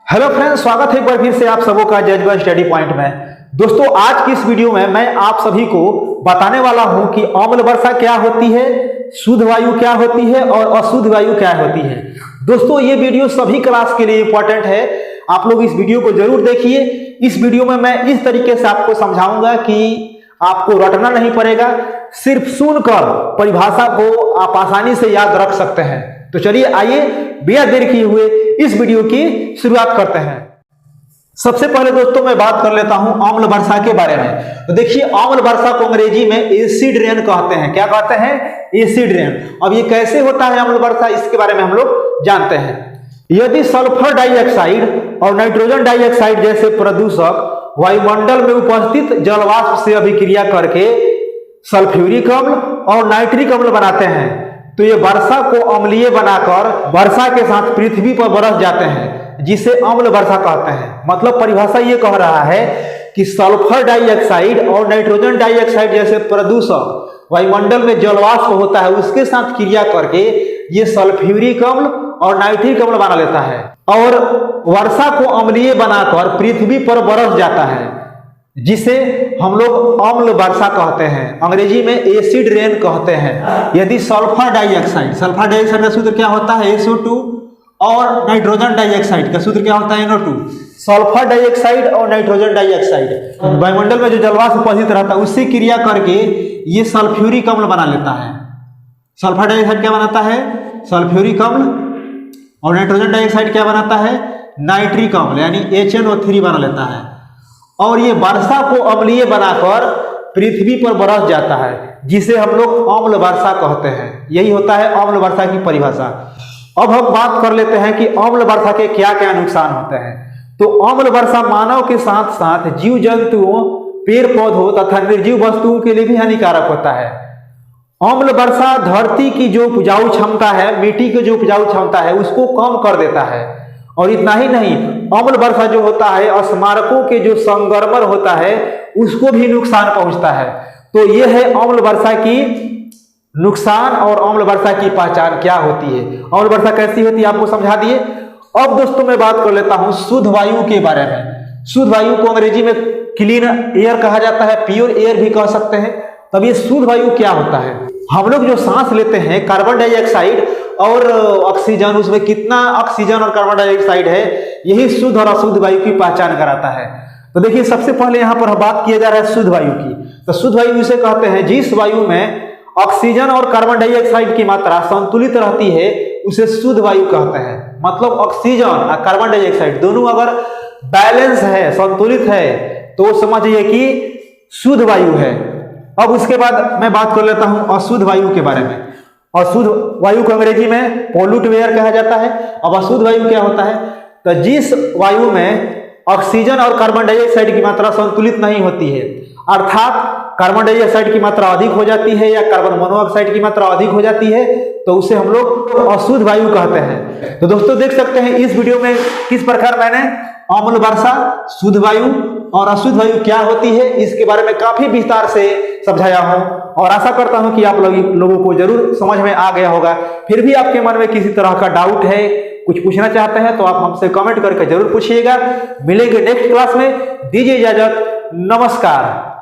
Hello friends, स्वागत है एक बार फिर से आप सबों का जज्बा स्टडी पॉइंट में। दोस्तों, आज की इस वीडियो में मैं आप सभी को बताने वाला हूं कि अम्ल वर्षा क्या होती है, शुद्ध वायु क्या होती है और अशुद्ध वायु क्या होती है। दोस्तों, ये वीडियो सभी क्लास के लिए इंपॉर्टेंट है। आप लोग इस वीडियो को जरूर देखिए। इस वीडियो में मैं इस तरीके से आपको समझाऊंगा कि आपको रटना नहीं पड़ेगा, सिर्फ सुनकर परिभाषा को आप आसानी से याद रख सकते हैं। तो चलिए आइए बिना देर किए हुए इस वीडियो की शुरुआत करते हैं। सबसे पहले दोस्तों मैं बात कर लेता हूं अम्ल वर्षा के बारे में। तो देखिए, अम्ल वर्षा को अंग्रेजी में एसिड रेन कहते हैं। क्या कहते हैं? Acid rain. अब ये कैसे होता है अम्ल वर्षा, इसके बारे में हम लोग जानते हैं। यदि सल्फर डाइऑक्साइड और नाइट्रोजन डाइऑक्साइड जैसे प्रदूषक वायुमंडल में उपस्थित जलवाष्प से अभिक्रिया करके सल्फ्यूरिक अम्ल और नाइट्रिक अम्ल बनाते हैं, तो ये वर्षा को अम्लीय बनाकर वर्षा के साथ पृथ्वी पर बरस जाते हैं, जिसे अम्ल वर्षा कहते हैं। मतलब परिभाषा ये कह रहा है कि सल्फर डाइऑक्साइड और नाइट्रोजन डाइऑक्साइड जैसे प्रदूषक वायुमंडल में जलवाष्प होता है, उसके साथ क्रिया करके ये सल्फ्यूरिक अम्ल और नाइट्रिक अम्ल बना लेता है और वर्षा को अम्लीय बनाकर पृथ्वी पर बरस जाता है, जिसे हम लोग अम्ल वर्षा कहते हैं। अंग्रेजी में एसिड रेन कहते हैं। यदि सल्फर डाइऑक्साइड का सूत्र क्या होता है? SO2 और नाइट्रोजन डाइऑक्साइड का सूत्र क्या होता है? NO2। सल्फर डाइऑक्साइड और नाइट्रोजन डाइऑक्साइड वायुमंडल में जो जलवाष्प उपस्थित रहता है उससे क्रिया करके ये सल्फ्यूरिक अम्ल बना लेता है। सल्फर डाइऑक्साइड क्या बनाता है? सल्फ्यूरिक अम्ल। और नाइट्रोजन डाइऑक्साइड क्या बनाता है? नाइट्रिक अम्ल, यानी HNO3 बना लेता है। और ये वर्षा को अम्लीय बनाकर पृथ्वी पर बरस जाता है, जिसे हम लोग अम्ल वर्षा कहते हैं। यही होता है अम्ल वर्षा की परिभाषा। अब हम बात कर लेते हैं कि अम्ल वर्षा के क्या क्या नुकसान होते हैं। तो अम्ल वर्षा मानव के साथ साथ जीव जंतुओं, पेड़ पौधों तथा निर्जीव वस्तुओं के लिए भी हानिकारक होता है। अम्ल वर्षा धरती की जो उपजाऊ क्षमता है, मिट्टी की जो उपजाऊ क्षमता है, उसको कम कर देता है। और इतना ही नहीं, अम्ल वर्षा जो होता है स्मारकों के जो संगमरमर होता है उसको भी नुकसान पहुंचता है। तो ये है अम्ल वर्षा की नुकसान और अम्ल वर्षा की पहचान क्या होती है। अम्ल वर्षा कैसी होती है आपको समझा दिए। अब दोस्तों मैं बात कर लेता हूं शुद्ध वायु के बारे में। शुद्ध वायु को अंग्रेजी में क्लीन एयर कहा जाता है, प्योर एयर भी कह सकते हैं। तब ये शुद्ध वायु क्या होता है? हम लोग जो सांस लेते हैं, कार्बन डाइऑक्साइड और ऑक्सीजन, उसमें कितना ऑक्सीजन और कार्बन डाइऑक्साइड है, यही शुद्ध और अशुद्ध वायु की पहचान कराता है। तो देखिए, सबसे पहले यहाँ पर बात किया जा रहा है शुद्ध वायु की। तो शुद्ध वायु इसे कहते हैं जिस वायु में ऑक्सीजन और कार्बन डाइऑक्साइड की मात्रा संतुलित रहती है, उसे शुद्ध वायु कहते हैं। मतलब ऑक्सीजन और कार्बन डाइऑक्साइड दोनों अगर बैलेंस है, संतुलित है, तो समझिए कि शुद्ध वायु है। अब उसके बाद मैं बात कर लेता हूं अशुद्ध वायु के बारे में। अशुद्ध वायु को अंग्रेजी में पोल्यूट एयर कहा जाता है। अब अशुद्ध वायु क्या होता है? तो जिस वायु में ऑक्सीजन और कार्बन डाइऑक्साइड की मात्रा संतुलित नहीं होती है, अर्थात कार्बन डाइऑक्साइड की मात्रा अधिक हो जाती है या कार्बन मोनोऑक्साइड की मात्रा अधिक हो जाती है, तो उसे हम लोग अशुद्ध वायु कहते हैं। तो दोस्तों देख सकते हैं इस वीडियो में किस प्रकार मैंने अम्ल वर्षा, शुद्ध वायु और अशुद्ध वायु क्या होती है इसके बारे में काफी विस्तार से समझाया हूं। और आशा करता हूं कि आप लोगों को जरूर समझ में आ गया होगा। फिर भी आपके मन में किसी तरह का डाउट है, कुछ पूछना चाहते हैं, तो आप हमसे कमेंट करके जरूर पूछिएगा। मिलेंगे नेक्स्ट क्लास में। दीजिए इजाजत। नमस्कार।